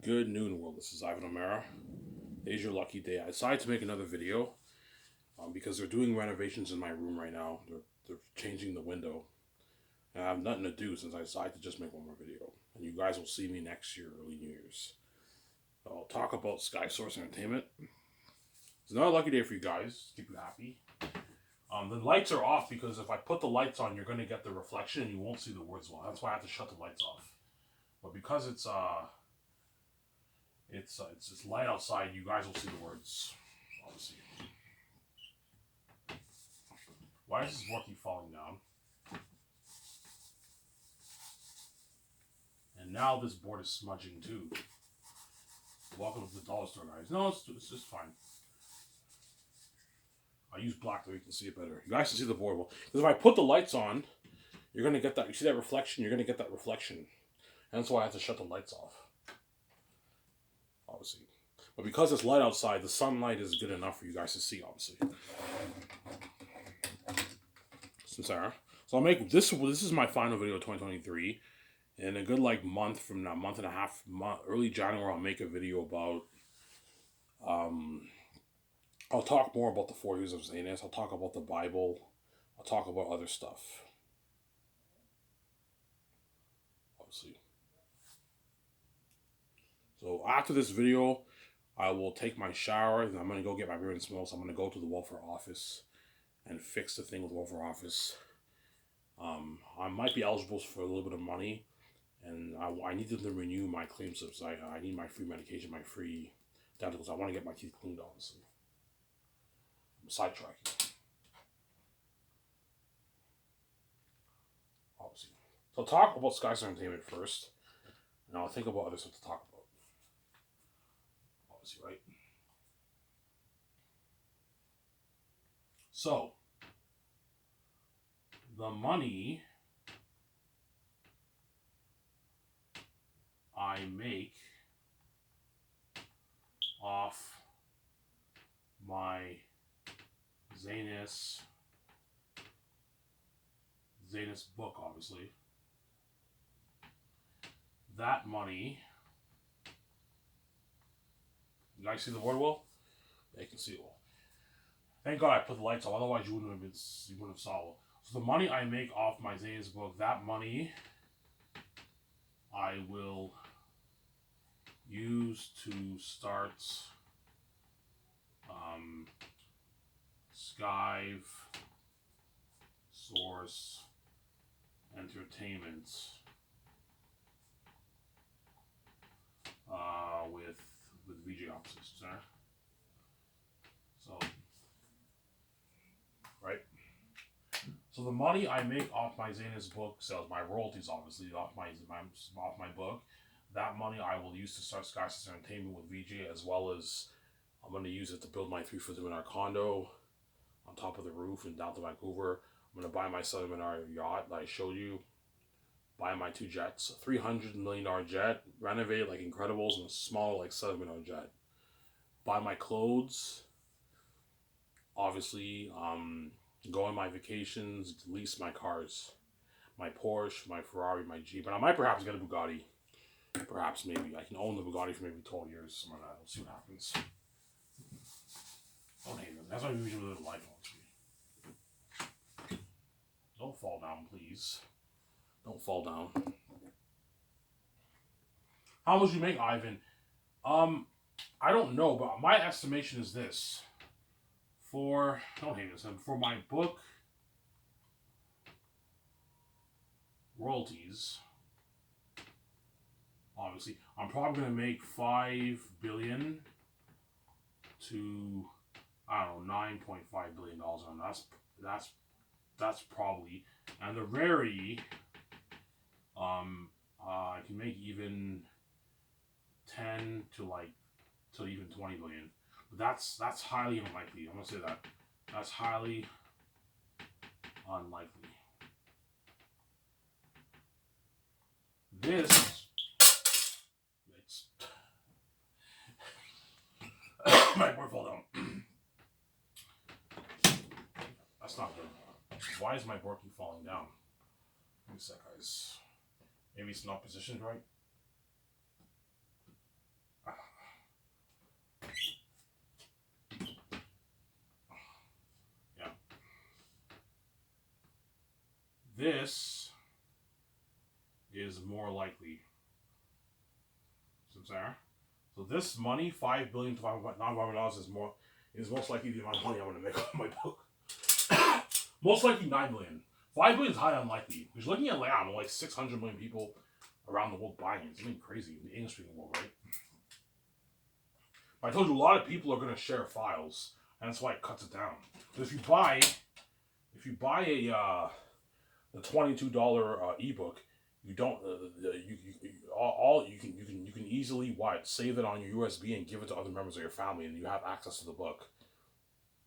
Good noon, world. This is Ivan O'Mara. Today's your lucky day. I decided to make another video because they're doing renovations in my room right now. They're changing the window. And I have nothing to do since I decided to just make one more video. And you guys will see me next year, early New Year's. So I'll talk about Sky Source Entertainment. It's another lucky day for you guys. Keep you happy. The lights are off because if I put the lights on, you're going to get the reflection and you won't see the words well. That's why I have to shut the lights off. But because it's light outside, you guys will see the words, obviously. Why is this board keep falling down? And now this board is smudging too. Welcome to the dollar store, guys. No, it's just fine. I use black so you can see it better. You guys can see the board well. Because if I put the lights on, you're going to get that. You see that reflection? You're going to get that reflection. And that's why I have to shut the lights off. Obviously. But because it's light outside, the sunlight is good enough for you guys to see, obviously. So I'll make this. This is my final video of 2023. In a good month from now, month and a half, early January, I'll make a video about. I'll talk more about the 4 years of xanus. I'll talk about the Bible. I'll talk about other stuff. Obviously. So after this video, I will take my shower and I'm going to go get my beer and smoke. So I'm going to go to the welfare office and fix the thing with the welfare office. I might be eligible for a little bit of money, and I need to renew my claim slips. I need my free medication, my free dentals. I want to get my teeth cleaned, obviously. I'm sidetracking. Obviously. So I'll talk about Sky Source Entertainment first, and I'll think about other stuff to talk about. Obviously, right? So, the money I make off my xanus book, obviously, that money, you guys see the word well? They can see it well. Thank God I put the lights on, otherwise you wouldn't have saw it. So the money I make off my xanus book, that money I will use to start Skiv Source Entertainment with VJ offices, sir. So, right. So the money I make off my xanus book sales, my royalties, obviously off my book, that money I will use to start Sky Source Entertainment with VJ, as well as I'm going to use it to build my 3-for-$2 condo on top of the roof in downtown Vancouver. I'm going to buy my $7 million yacht that I showed you. Buy my 2 jets. A $300 million jet. Renovate like Incredibles, and a small $7 million jet. Buy my clothes. Obviously, go on my vacations. Lease my cars. My Porsche, my Ferrari, my Jeep. And I might perhaps get a Bugatti. Perhaps, maybe. I can own the Bugatti for maybe 12 years. Something like that. We'll see what happens. Don't hate them. That's why we usually live life, honestly. Don't fall down, please. Don't fall down. How much you make, Ivan? I don't know, but my estimation is this. Don't hate this. For my book royalties, obviously, I'm probably going to make $5 billion to, I don't know, $9.5 billion on that's probably, and the rarity, I can make even 10 to even 20 billion. But that's highly unlikely. I'm gonna say that. That's highly unlikely. This, yikes. My board fell down. That's not good. Why is my board keep falling down? Give me a sec, guys. Maybe it's not positioned right. this is more likely. So this money, $5 billion to $500 is most likely the amount of money I'm going to make on my book. Most likely $9 billion. $5 billion is highly unlikely. We're looking at like 600 million people around the world buying it. It's something crazy in the English-speaking world, right? But I told you a lot of people are going to share files, and that's why it cuts it down. But if you buy a the $22 ebook, you don't you can easily save it on your USB and give it to other members of your family, and you have access to the book.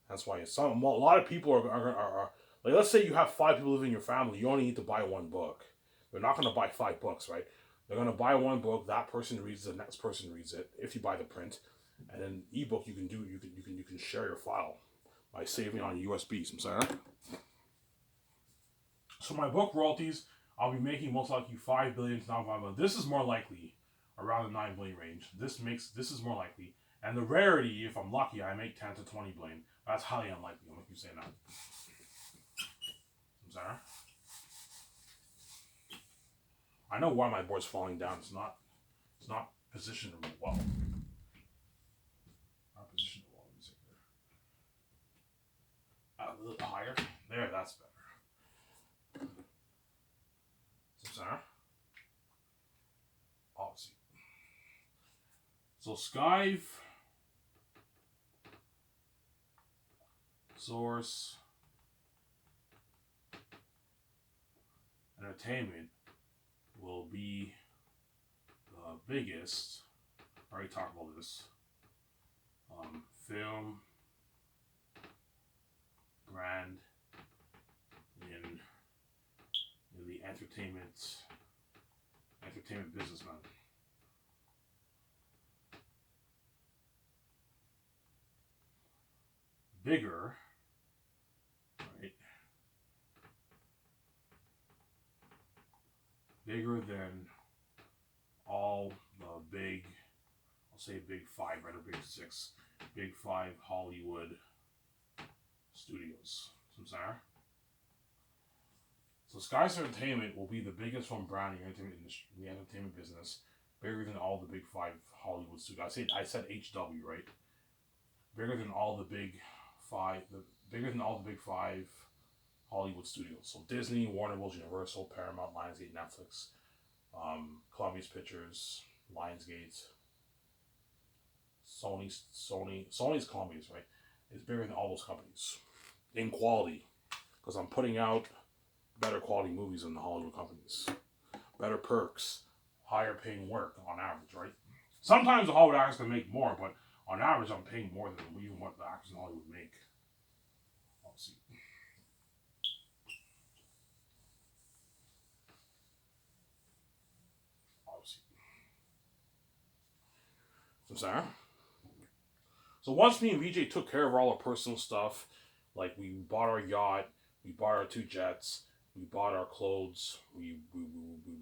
That's why a lot of people are like, let's say you have 5 people living in your family, you only need to buy one book. They're not going to buy 5 books, right? They're going to buy one book. That person reads it, the next person reads it. If you buy the print, and then ebook, you can share your file by saving on USB. So my book royalties, I'll be making most likely $5 billion to $9 billion. This is more likely around the $9 billion range. This is more likely. And the rarity, if I'm lucky, I make $10 to $20 billion. That's highly unlikely. I'm going to keep saying that. I know why my board's falling down. It's not positioned well. Not positioned well. Let me see here. A little higher. There, that's better. Obviously. So skiv, source, entertainment will be the biggest. I already talked about this. Film brand in the entertainment businessman. Bigger, right? Bigger than all the big, I'll say big 5, right, or big 6, big 5 Hollywood studios. So Sky's Entertainment will be the biggest from branding in the entertainment business, bigger than all the big 5 Hollywood studios. I said HW, right? Bigger than all the big 5, bigger than all the big 5 Hollywood studios. So Disney, Warner Bros., Universal, Paramount, Lionsgate, Netflix, Columbia's Pictures, Lionsgate, Sony's Columbia's, right? It's bigger than all those companies in quality, because I'm putting out better quality movies than the Hollywood companies. Better perks, higher paying work on average, right? Sometimes the Hollywood actors can make more, but on average, I'm paying more than even what the actors in Hollywood make. Obviously. So once me and VJ took care of all our personal stuff, like we bought our yacht, we bought our 2 jets, we bought our clothes, we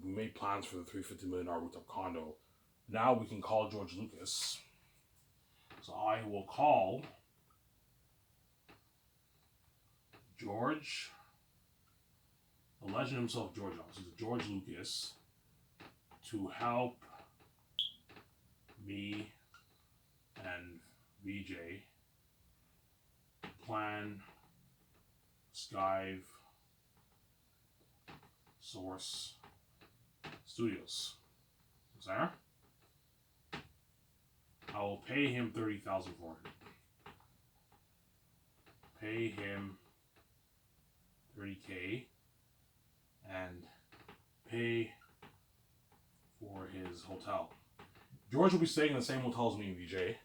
made plans for the $350 million rooftop condo. Now we can call George Lucas. So I will call George, the legend himself, George Lucas, to help me and VJ plan skiv source studios. Sarah? I will pay him $30,000 for it. Pay him $30K and pay for his hotel. George will be staying in the same hotel as me and VJ.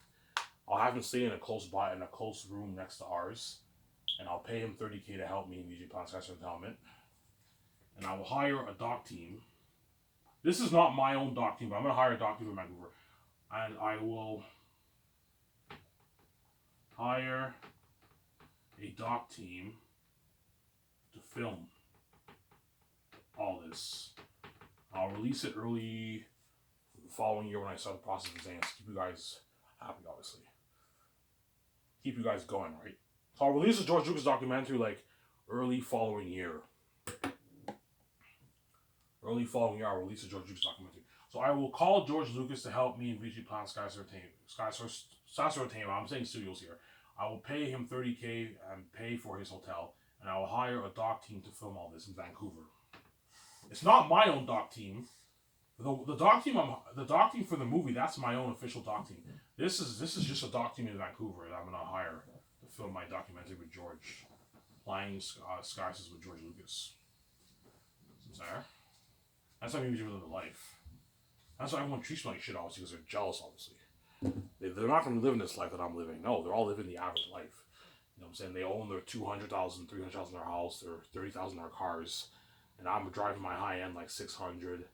I'll have him stay in a close room next to ours, and I'll pay him $30K to help me and VJ plan Sky's Entertainment. And I will hire a doc team. This is not my own doc team, but I'm going to hire a doc team from Vancouver. And I will hire a doc team to film all this. I'll release it early the following year when I start the process of exams. Keep you guys happy, obviously. Keep you guys going, right? So I'll release a George Lucas documentary like early following year. Early following year, I will release a George Lucas documentary. So I will call George Lucas to help me and VG plan Skysource Entertainment. I'm saying studios here. I will pay him $30K and pay for his hotel, and I will hire a doc team to film all this in Vancouver. It's not my own doc team. The doc team for the movie, that's my own official doc team. This is just a doc team in Vancouver that I'm gonna hire to film my documentary with George, flying skies with George Lucas. That's how we live the life. That's why everyone treats me like shit, obviously, because they're jealous, obviously. They're not going to live in this life that I'm living. No, they're all living the average life. You know what I'm saying? They own their $200,000, $300,000 in their house, their $30,000 in their cars, and I'm driving my high-end, like $600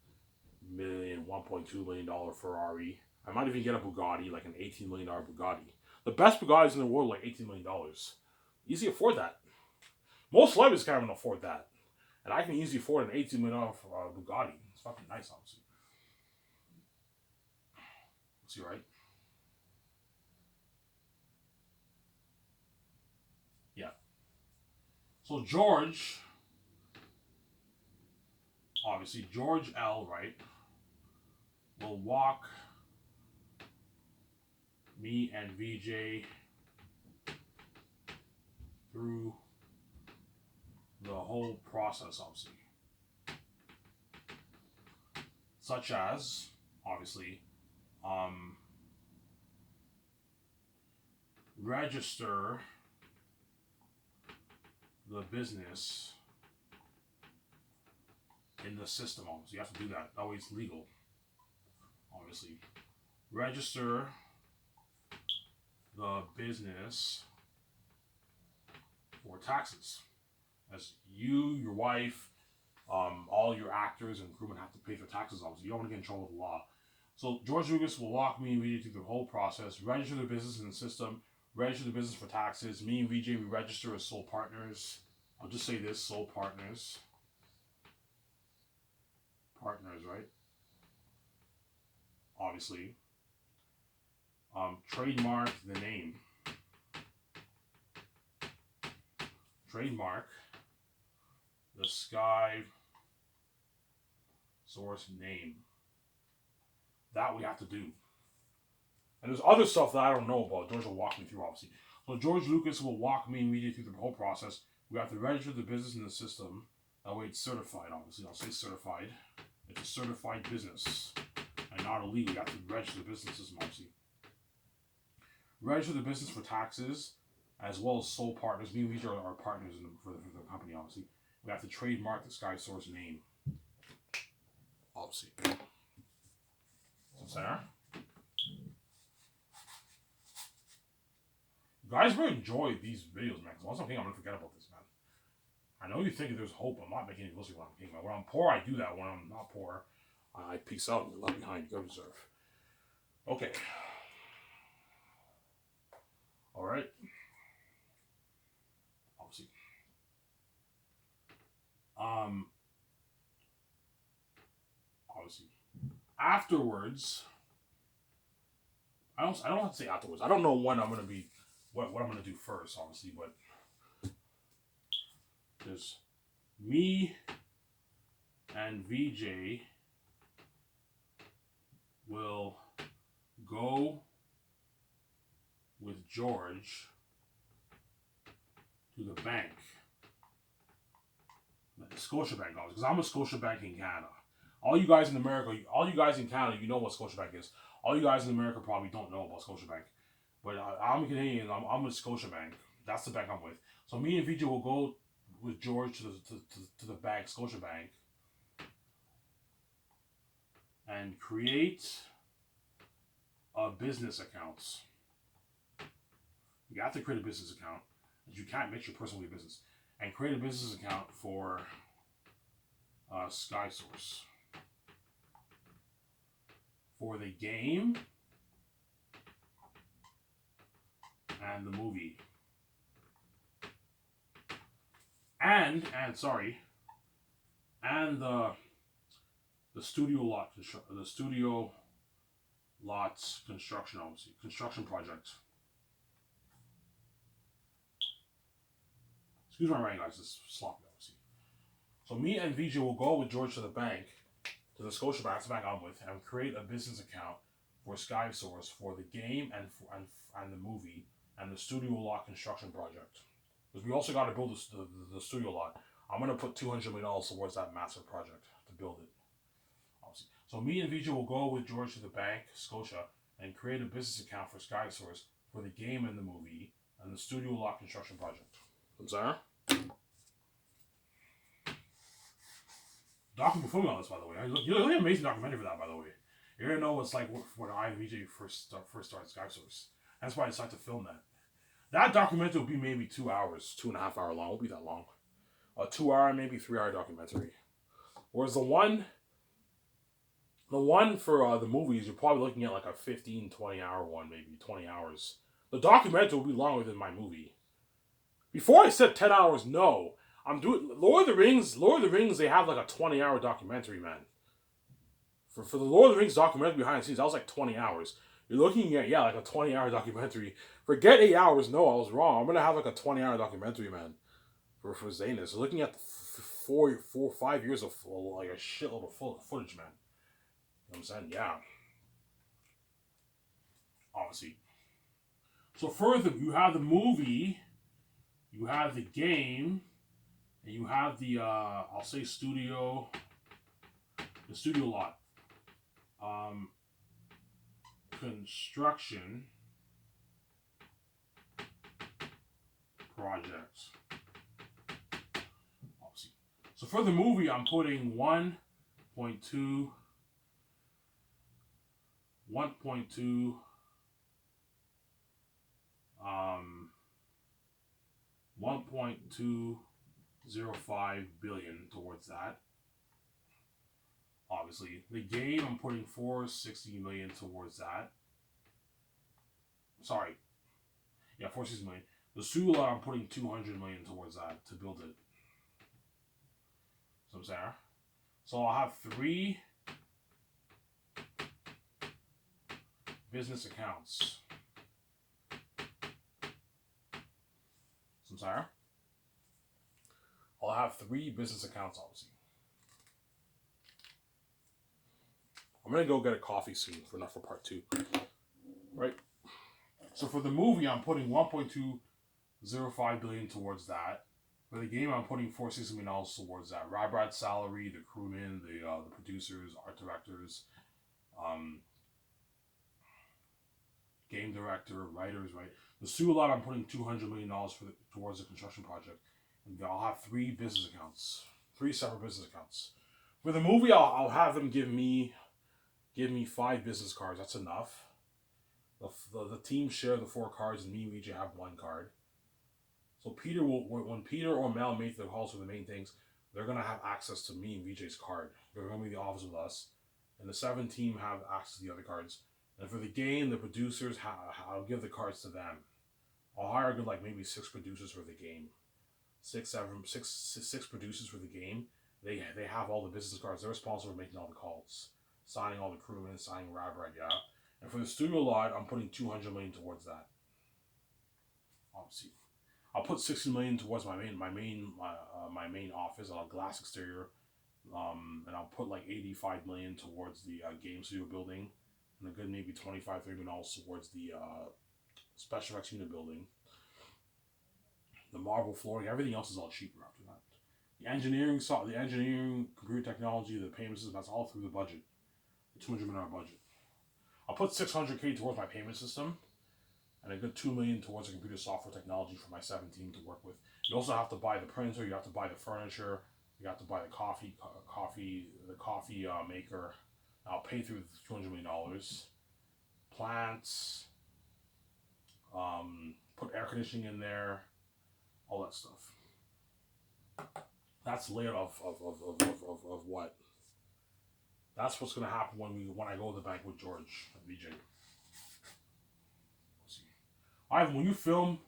million, $1.2 million Ferrari. I might even get a Bugatti, like an $18 million Bugatti. The best Bugattis in the world are like $18 million. Easy to afford that. Most celebrities can't even afford that. And I can easily afford an $18 million Bugatti. It's fucking nice, obviously. See, right? Yeah. So George, obviously George L, right, will walk me and VJ through the whole process, obviously. Such as, obviously, register the business in the system, obviously. You have to do that. That way it's legal, obviously. Register the business for taxes. As you, your wife, all your actors and crewmen have to pay for taxes, obviously. You don't want to get in trouble with the law. So George Lucas will walk me and VJ through the whole process, register the business in the system, register the business for taxes. Me and VJ, we register as sole partners. I'll just say this, sole partners. Partners, right? Obviously. Trademark the name. Trademark the Sky Source name. That we have to do. And there's other stuff that I don't know about. George will walk me through, obviously. So George Lucas will walk me immediately through the whole process. We have to register the business in the system. That way it's certified, obviously. I'll say certified. It's a certified business. And not illegal. You have to register the business system, obviously. Register the business for taxes, as well as sole partners. Me and these are our partners for the company, obviously. We have to trademark the Sky Source name. Obviously. So, Sarah? You guys will enjoy these videos, man. Because once I'm king, I'm going to forget about this, man. I know you think there's hope. I'm not making any illusion when I'm king. When I'm poor, I do that. When I'm not poor, I peace out and you're left behind. You go reserve. Okay. Alright. Obviously. Obviously. Afterwards, I don't have to say afterwards. I don't know when I'm gonna be what I'm gonna do first, obviously, but there's me and VJ will go with George to the bank, the Scotiabank, because I'm a Scotiabank in Canada. All you guys in America, all you guys in Canada, you know what Scotiabank is. All you guys in America probably don't know about Scotiabank. But I'm Canadian, I'm with Scotiabank. That's the bank I'm with. So me and VJ will go with George to the bank, Scotiabank, and create a business account. You have to create a business account. You can't mix your personal with your business. And create a business account for Sky Source. For the game and the movie. And the studio lots construction, obviously. Construction project. Excuse my writing, guys. It's sloppy, obviously. So me and VJ will go with George to the bank to the Scotiabank, that's the bank I'm with, and create a business account for SkySource for the game and the movie and the studio lot construction project. Because we also got to build the studio lot. I'm going to put $200 million towards that massive project to build it. Obviously. So me and Vijay will go with George to the bank, Scotia, and create a business account for SkySource for the game and the movie and the studio lot construction project. I'm sorry? Documentary filming on this, by the way. You're really amazing documentary for that, by the way. You're gonna know what it's like when I and VJ first started SkySource. That's why I decided to film that. That documentary will be maybe 2 hours, 2.5 hour long. It won't be that long. A 2 hour, maybe 3 hour documentary. Whereas the one for the movies, you're probably looking at like a 15, 20 hour one, maybe 20 hours. The documentary will be longer than my movie. Before I said 10 hours, no. I'm doing Lord of the Rings, they have like a 20-hour documentary, man. For the Lord of the Rings documentary behind the scenes, that was like 20 hours. You're looking at, like a 20-hour documentary. Forget 8 hours. No, I was wrong. I'm going to have like a 20-hour documentary, man, for Xanus. So looking at the 5 years of like a shitload of footage, man. You know what I'm saying? Yeah. Obviously. So further, you have the movie, you have the game, and you have the, I'll say the studio lot. Construction projects. Obviously. So for the movie, I'm putting 1.2 1.205 billion towards that. Obviously, the game I'm putting 460 million towards that. Sorry, yeah, 460 million. The studio lot I'm putting 200 million towards that to build it. So I'm saying, so I'll have 3 business accounts. So I'm sorry. I'll have 3 business accounts, obviously. I'm gonna go get a coffee soon for part 2. Right? So for the movie, I'm putting 1.205 billion towards that. For the game, I'm putting $460 million towards that. Brad's salary, the crewmen, the producers, art directors, game director, writers, right? The studio lot, I'm putting $200 million towards the construction project. And I'll have 3 business accounts, 3 separate business accounts. For the movie, I'll have them give me 5 business cards. That's enough. The team share the 4 cards, and me and VJ have 1 card. So when Peter or Mel make the calls for the main things, they're gonna have access to me and VJ's card. They're gonna be in the office with us, and the 7 team have access to the other cards. And for the game, the producers, I'll give the cards to them. I'll hire like maybe 6 producers for the game. 6 producers for the game. They have all the business cards. They're responsible for making all the calls, signing all the crewmen, signing Rabrat, yeah. And for the studio lot, I'm putting 200 million towards that. Obviously, I'll put 60 million towards my main office, a glass exterior, and I'll put like 85 million towards the game studio building, and a good maybe 25-30 million towards the special effects unit building. The marble flooring, everything else is all cheaper after that. The engineering, computer technology, the payment system, that's all through the budget. The $200 million budget. I'll put 600K towards my payment system, and a good 2 million towards the computer software technology for my 7 team to work with. You also have to buy the printer, you have to buy the furniture, you have to buy the coffee maker. I'll pay through the $200 million. Plants, put air conditioning in there, all that stuff. That's the layout of what. That's what's gonna happen when I go to the bank with George and VJ. Ivan, when you film,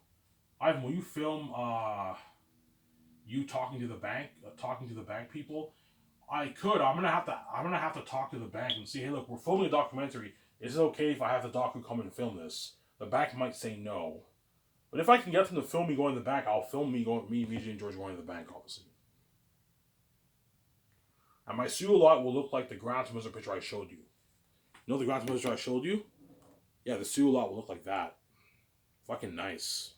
you talking to the bank people, I'm gonna have to talk to the bank and see, hey, look, we're filming a documentary. Is it okay if I have the doc come and film this? The bank might say no, but if I can get them to film me going to the bank, I'll film me, VJ, and George going to the bank, obviously. And my studio lot will look like the Gran Turismo picture I showed you. You know the Gran Turismo picture I showed you? Yeah, the studio lot will look like that. Fucking nice.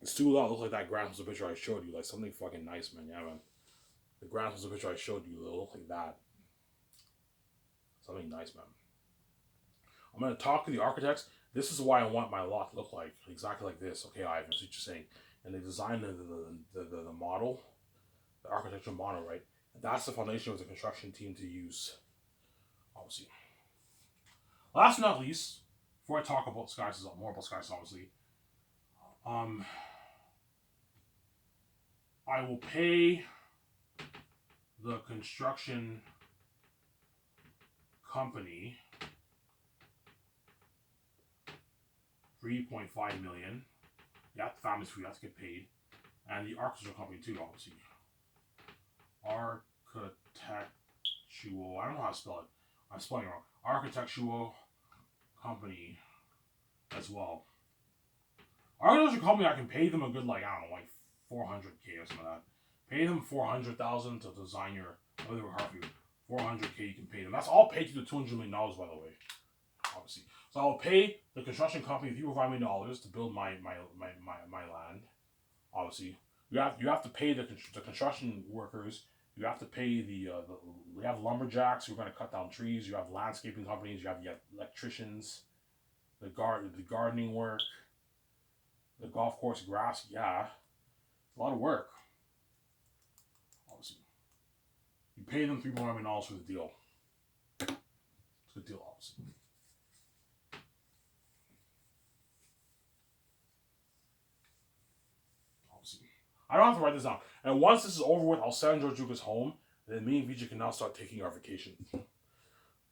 The studio lot looks like that Gran Turismo picture I showed you. Like something fucking nice, man. Yeah, man. The Gran Turismo picture I showed you will look like that. Something nice, man. I'm going to talk to the architects. This is why I want my lot to look like. Exactly like this. Okay, Ivan, that's what you're saying. And they designed the model, the architectural model, right? That's the foundation of the construction team to use. Obviously. Last but not least, before I talk about skies, more about skies, obviously, I will pay the construction company $3.5 million. Yeah, the family's free, that's get paid. And the architectural company too, obviously. Architectural, I don't know how to spell it. I'm spelling it wrong. Architectural company as well. Architectural company, I can pay them a good, like, I don't know, like $400K or something like that. Pay them $400,000 to design your, whether we're hard for you. $400K you can pay them. That's all paid to the $200 million, by the way. Obviously. So I'll pay the construction company $3.5 million to build my land. Obviously. You have to pay the construction workers. You have to pay we have lumberjacks who are going to cut down trees. You have landscaping companies. You have electricians. The gardening work. The golf course grass. Yeah. It's a lot of work. Obviously. You pay them $3.5 million for the deal. It's a good deal, obviously. I don't have to write this down. And once this is over with, I'll send George Lucas home. And then me and Vijay can now start taking our vacation.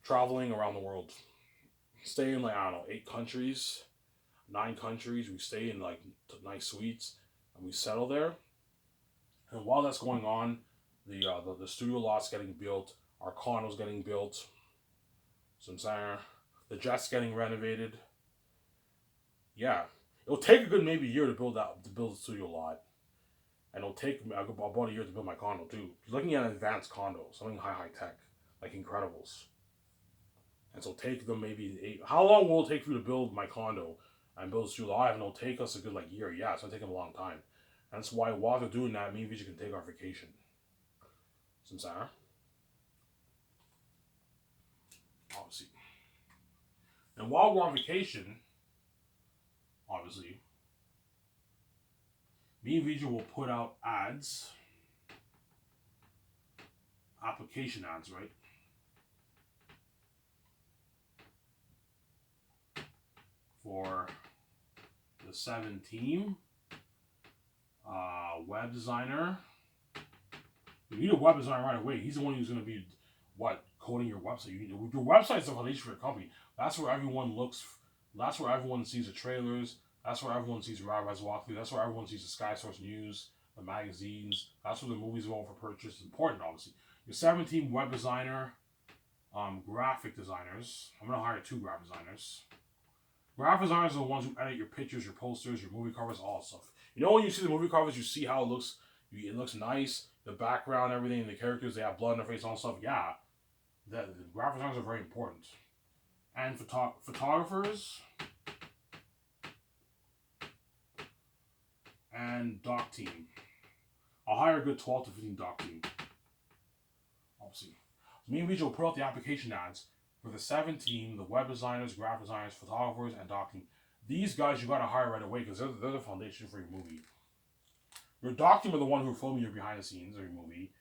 Traveling around the world. Stay in, like, I don't know, 8 countries, 9 countries. We stay in, like, nice suites. And we settle there. And while that's going on, the studio lot's getting built. Our condo's getting built. So the jet's getting renovated. Yeah. It'll take a good maybe year to build the studio lot. And it'll take about a year to build my condo too. Looking at an advanced condo, something high tech, like Incredibles. And so take them maybe 8. How long will it take for you to build my condo and build a studio lot? And it'll take us a good like year. Yeah, it's gonna take them a long time. And that's why while they're doing that, me and Vijay can take our vacation. Samsara. Obviously. And while we're on vacation, obviously, me and Vijay will put out ads, application ads, right? For the 7 team, web designer. You need a web designer right away. He's the one who's going to be, coding your website. Your website's the foundation for your company. That's where everyone looks. That's where everyone sees the trailers. That's where everyone sees Rabbi's walkthrough. That's where everyone sees the Sky Source News, the magazines. That's where the movies go for purchase. It's important, obviously. Your 17 web designer, graphic designers. I'm going to hire 2 graphic designers. Graphic designers are the ones who edit your pictures, your posters, your movie covers, all that stuff. You know when you see the movie covers, you see how it looks. It looks nice. The background, everything, the characters, they have blood in their face, all that stuff. Yeah, the graphic designers are very important. And photographers and doc team. I'll hire a good 12 to 15 doc team. Obviously. So me and Vijay will put out the application ads for the 7 team, the web designers, graphic designers, photographers, and doc team. These guys you gotta hire right away because they're the foundation for your movie. Your doc team are the one who film your behind the scenes of your movie.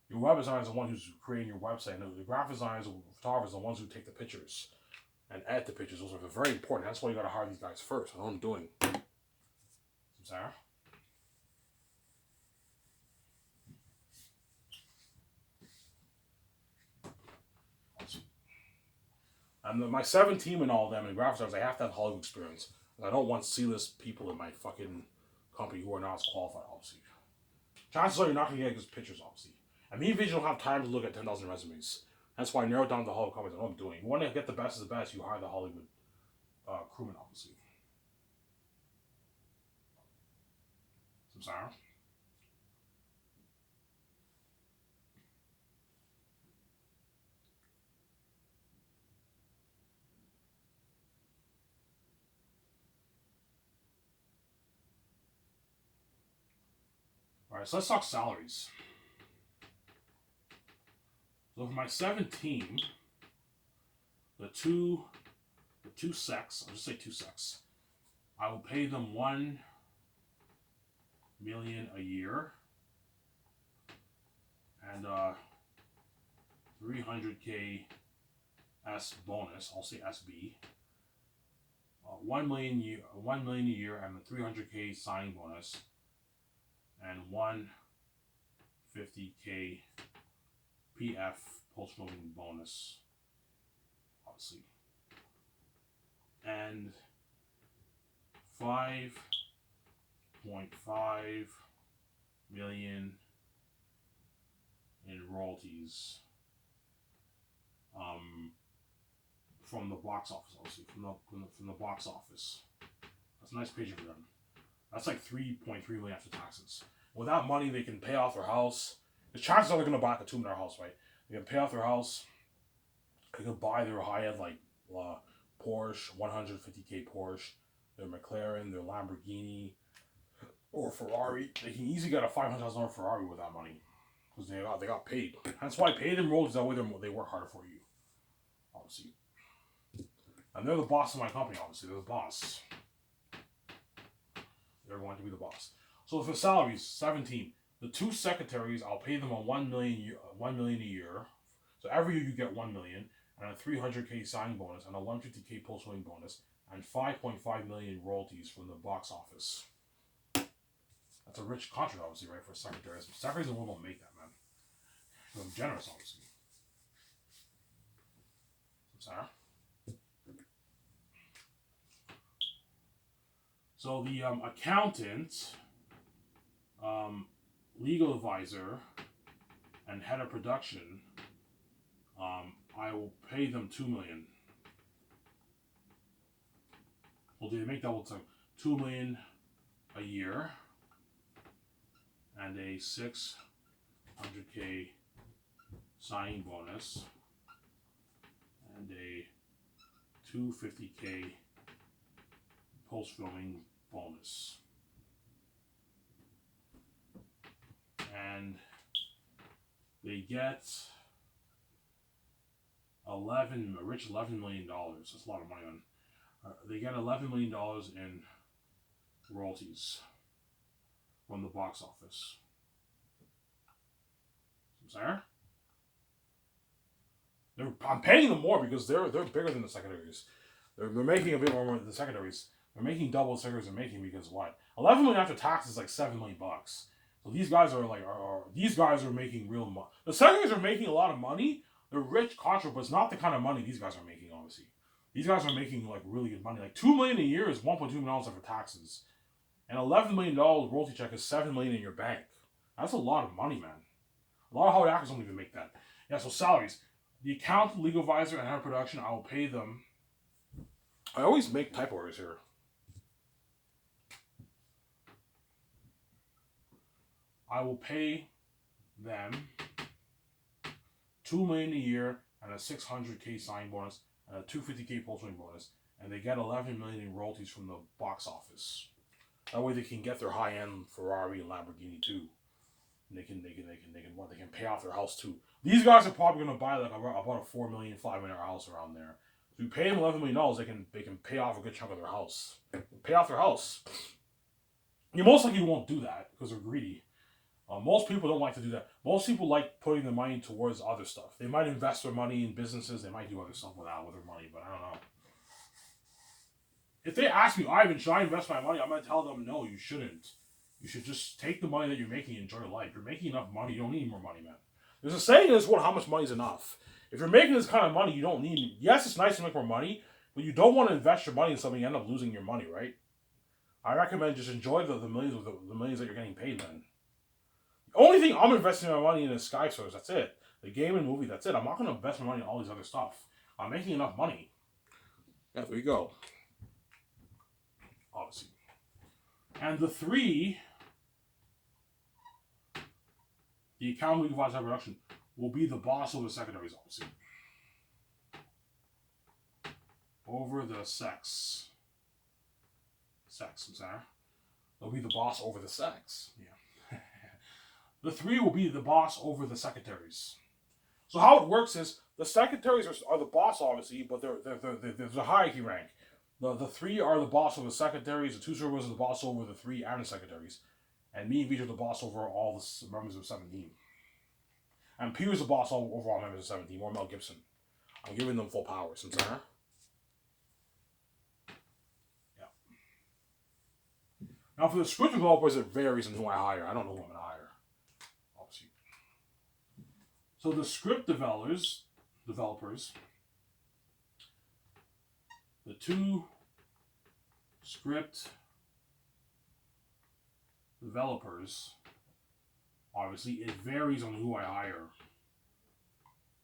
Your web designer is the one who's creating your website. And the graphic designers and photographers are the ones who take the pictures and edit the pictures. Those are very important. That's why you gotta hire these guys first. I know what I'm doing. Sarah? And my 7 team and all of them and graphic designers, I have to have Hollywood experience. I don't want C-list people in my fucking company who are not as qualified, obviously. Chances are you're not going to get good pictures, obviously. And me and Vijay don't have time to look at 10,000 resumes. That's why I narrowed down the Hollywood companies. I know what I'm doing. You want to get the best of the best, you hire the Hollywood crewman, obviously. Samsara. Alright, so let's talk salaries. So for my 17, the two sex, I'll just say two sex, I will pay them $1 million a year and 300K S bonus. I'll say SB. 1 million a year and a 300K signing bonus and 150K PF post-filming bonus, obviously, and 5.5 million in royalties from the box office, obviously, from the box office. That's a nice paycheck for them. That's like 3.3 million after taxes. With that money, they can pay off their house. The chances are they're gonna buy like a $2 million house, right? They can pay off their house. They can buy their high-end like Porsche, 150K Porsche, their McLaren, their Lamborghini, or Ferrari. They can easily get a $500,000 Ferrari with that money because they got paid. That's why pay them roles that way they work harder for you, obviously. And they're the boss of my company, obviously. They're the boss. They're going to be the boss. So for salaries, 17. The two secretaries, I'll pay them a $1 million a year. So every year you get $1 million and a 300K signing bonus and a 150K post-winning bonus and 5.5 million royalties from the box office. That's a rich contract, obviously, right, for secretaries. Secretaries are the one who make that, man. I'm generous, obviously. Sarah? So the accountant, legal advisor, and head of production, I will pay them $2 million. Well, they make double time. $2 million a year, and a 600K signing bonus, and a 250K post-filming bonus. And they get $11 million. That's a lot of money on. They get $11 million in royalties from the box office. Sarah? I'm paying them more because they're bigger than the secondaries. They're making a bit more than the secondaries. They're making double the secondaries are making because what? $11 million after tax is like $7 million bucks. So these guys are like these guys are making real money. The secondaries are making a lot of money. They're rich contract, but it's not the kind of money these guys are making. Obviously, these guys are making like really good money. Like $2 million a year is $1.2 million after taxes, and $11 million royalty check is $7 million in your bank. That's a lot of money, man. A lot of Hollywood actors don't even make that. Yeah, so salaries. The accountant, legal advisor, and head of production, I will pay them. I always make typo errors here. I will pay them $2 million a year and a 600K sign bonus and a 250K post-winning bonus, and they get $11 million in royalties from the box office. That way they can get their high-end Ferrari and Lamborghini too. And they can pay off their house too. These guys are probably gonna buy like about a $4 million, $5 million house around there. If you pay them $11 million, they can pay off a good chunk of their house. Pay off their house. You most likely won't do that because they're greedy. Most people don't like to do that. Most people like putting their money towards other stuff. They might invest their money in businesses. They might do other stuff with their money, but I don't know. If they ask me, Ivan, should I invest my money? I'm going to tell them, no, you shouldn't. You should just take the money that you're making and enjoy your life. You're making enough money. You don't need more money, man. There's a saying in this world, how much money is enough? If you're making this kind of money, you don't need... Yes, it's nice to make more money, but you don't want to invest your money in something and end up losing your money, right? I recommend just enjoy the millions of the millions that you're getting paid, man. The only thing I'm investing my money in is Sky Stores. That's it. The game and movie, that's it. I'm not going to invest my money in all these other stuff. I'm making enough money. Yeah, there you go. Obviously. And the three, the account legal advisor production, will be the boss over the secondaries, obviously. Over the sex. I'm sorry. They'll be the boss over the sex. Yeah. the 3 will be the boss over the secretaries. So how it works is the secretaries are the boss, obviously, but there's a hierarchy rank. The 3 are the boss over the secretaries, the 2 servers are the boss over the 3 and the secretaries, and me and Vito are the boss over all the members of 17. And Peter's the boss over all members of 17, or Mel Gibson. I'm giving them full powers, Sarah. Yeah. Now for the script developers, it varies on who I hire. I don't know who I'm gonna hire, obviously. So the script developers, the 2 script developers, obviously, it varies on who I hire.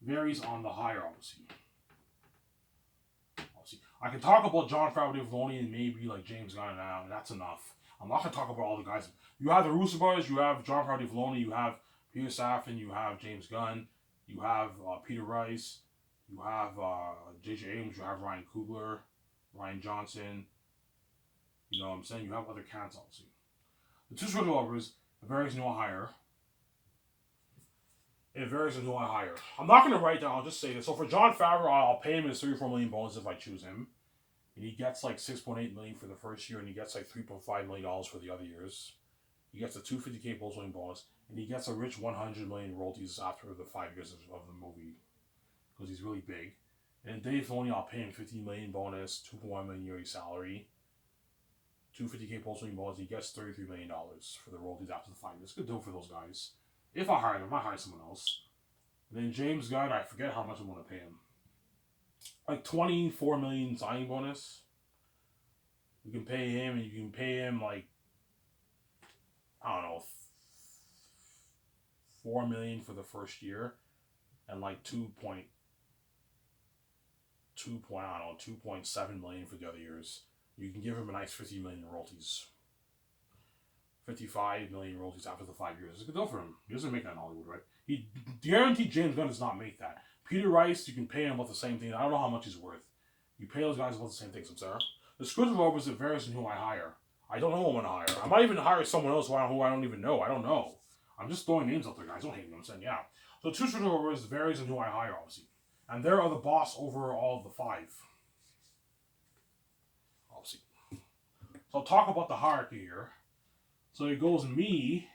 Varies on the hire, obviously. I can talk about Jon Favreau, Dave Filoni, and maybe like James Gunn now, and that's enough. I'm not gonna talk about all the guys. You have the Russo brothers, you have Jon Favreau, Dave Filoni, you have Peter Safran, you have James Gunn, you have Peter Rice, you have J.J. Abrams, you have Ryan Coogler, Ryan Johnson. You know what I'm saying? You have other cats, obviously. The 2 script developers, it varies on who I hire. It varies on who I hire. I'm not going to write down, I'll just say this. So for Jon Favreau, I'll pay him his $34 million bonus if I choose him. And he gets like $6.8 million for the first year, and he gets like $3.5 million for the other years. He gets a $250K post-winning bonus, and he gets a rich $100 million royalties after the 5 years of the movie, because he's really big. And Dave Filoni, I'll pay him $15 million bonus, $2.1 million yearly salary, $250K post-winning bonus. He gets $33 million for the royalties after the 5 years. Good deal for those guys. If I hire them, I hire someone else. And then James Gunn, I forget how much I'm going to pay him. Like $24 million signing bonus. You can pay him, and you can pay him like, I don't know, $4 million for the first year, and like $2.7 million for the other years. You can give him a nice $50 million royalties. $55 million royalties after the 5 years. It's a good deal for him. He doesn't make that in Hollywood, right? He guaranteed James Gunn does not make that. Peter Rice, you can pay him about the same thing. I don't know how much he's worth. You pay those guys about the same thing, Sarah. The script developers, it varies on who I hire. I don't know who I'm going to hire. I might even hire someone else who I don't even know. I don't know. I'm just throwing names out there, guys. Don't hate me. I'm saying, yeah. So 2 script developers varies on who I hire, obviously. And they're the boss over all of the 5. Obviously. So I'll talk about the hierarchy here. So it goes me,